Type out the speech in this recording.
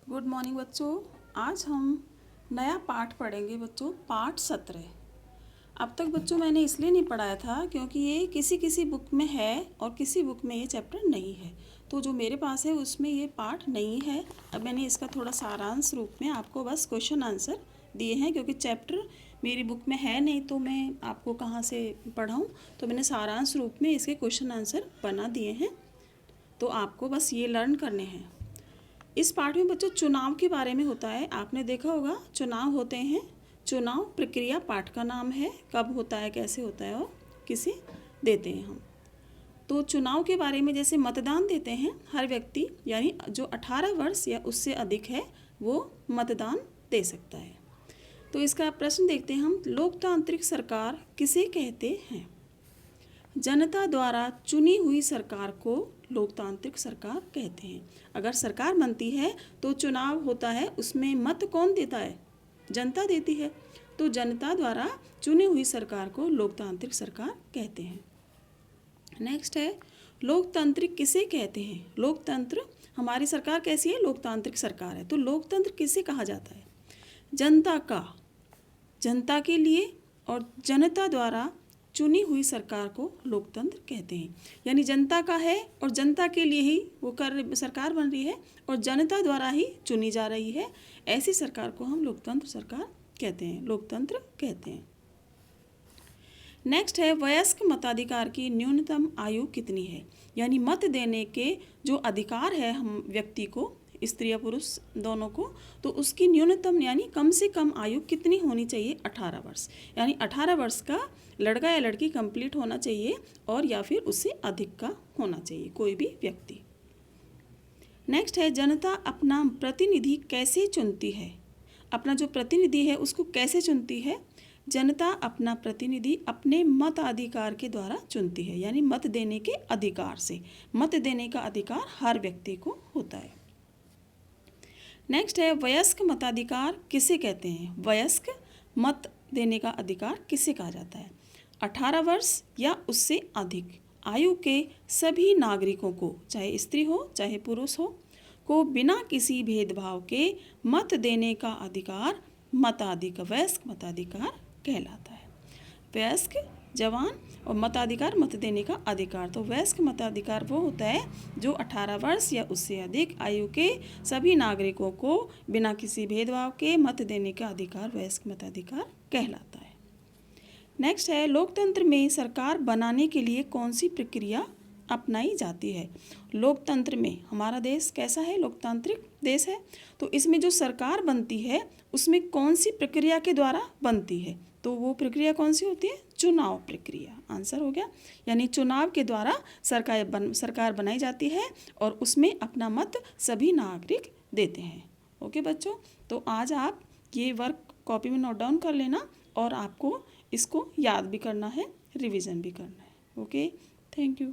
Good morning बच्चों। आज हम नया पाठ पढ़ेंगे बच्चों, पाठ 17। अब तक बच्चों मैंने इसलिए नहीं पढ़ाया था क्योंकि ये किसी किसी बुक में है और किसी बुक में ये चैप्टर नहीं है। तो जो मेरे पास है उसमें ये पाठ नहीं है। अब मैंने इसका थोड़ा सारांश रूप में आपको बस क्वेश्चन आंसर दिए हैं, क्योंकि चैप्टर मेरी बुक में है नहीं तो मैं आपको कहाँ से पढ़ाऊँ। तो मैंने सारांश रूप में इसके क्वेश्चन आंसर बना दिए हैं, तो आपको बस ये लर्न करने हैं। इस पाठ में बच्चों चुनाव के बारे में होता है। आपने देखा होगा चुनाव होते हैं। चुनाव प्रक्रिया पाठ का नाम है। कब होता है, कैसे होता है और किसे देते हैं हम। तो चुनाव के बारे में जैसे मतदान देते हैं हर व्यक्ति, यानी जो 18 वर्ष या उससे अधिक है वो मतदान दे सकता है। तो इसका प्रश्न देखते हैं हम। लोकतांत्रिक सरकार किसे कहते हैं? जनता द्वारा चुनी हुई सरकार को लोकतांत्रिक सरकार कहते हैं। अगर सरकार बनती है तो चुनाव होता है, उसमें मत कौन देता है? जनता देती है। तो जनता द्वारा चुनी हुई सरकार को लोकतांत्रिक सरकार कहते हैं। नेक्स्ट है, लोकतंत्र किसे कहते हैं? लोकतंत्र, हमारी सरकार कैसी है? लोकतांत्रिक सरकार है। तो लोकतंत्र किसे कहा जाता है? जनता का, जनता के लिए और जनता द्वारा चुनी हुई सरकार को लोकतंत्र कहते हैं। यानी जनता का है और जनता के लिए ही वो सरकार बन रही है और जनता द्वारा ही चुनी जा रही है। ऐसी सरकार को हम लोकतंत्र सरकार कहते हैं, लोकतंत्र कहते हैं। नेक्स्ट है, वयस्क मताधिकार की न्यूनतम आयु कितनी है? यानी मत देने के जो अधिकार है हम व्यक्ति को, स्त्री या पुरुष दोनों को, तो उसकी न्यूनतम यानी कम से कम आयु कितनी होनी चाहिए? 18 वर्ष। यानी 18 वर्ष का लड़का या लड़की कंप्लीट होना चाहिए और या फिर उससे अधिक का होना चाहिए कोई भी व्यक्ति। नेक्स्ट है, जनता अपना प्रतिनिधि कैसे चुनती है? अपना जो प्रतिनिधि है उसको कैसे चुनती है? जनता अपना प्रतिनिधि अपने मताधिकार के द्वारा चुनती है, यानी मत देने के अधिकार से। मत देने का अधिकार हर व्यक्ति को होता है। नेक्स्ट है, वयस्क मताधिकार किसे कहते हैं? वयस्क मत देने का अधिकार किसे कहा जाता है? 18 वर्ष या उससे अधिक आयु के सभी नागरिकों को, चाहे स्त्री हो चाहे पुरुष हो, को बिना किसी भेदभाव के मत देने का अधिकार मताधिकार, वयस्क मताधिकार कहलाता है। वयस्क जवान और मताधिकार मत देने का अधिकार। तो वयस्क मताधिकार वो होता है जो 18 वर्ष या उससे अधिक आयु के सभी नागरिकों को बिना किसी भेदभाव के मत देने का अधिकार वयस्क मताधिकार कहलाता है। नेक्स्ट है, लोकतंत्र में सरकार बनाने के लिए कौन सी प्रक्रिया अपनाई जाती है? लोकतंत्र में हमारा देश कैसा है? लोकतांत्रिक देश है। तो इसमें जो सरकार बनती है उसमें कौन सी प्रक्रिया के द्वारा बनती है? तो वो प्रक्रिया कौन सी होती है? चुनाव प्रक्रिया। आंसर हो गया। यानी चुनाव के द्वारा सरकार बनाई जाती है और उसमें अपना मत सभी नागरिक देते हैं। ओके बच्चों, तो आज आप ये वर्क कॉपी में नोट डाउन कर लेना और आपको इसको याद भी करना है, रिवीजन भी करना है। Okay, thank you.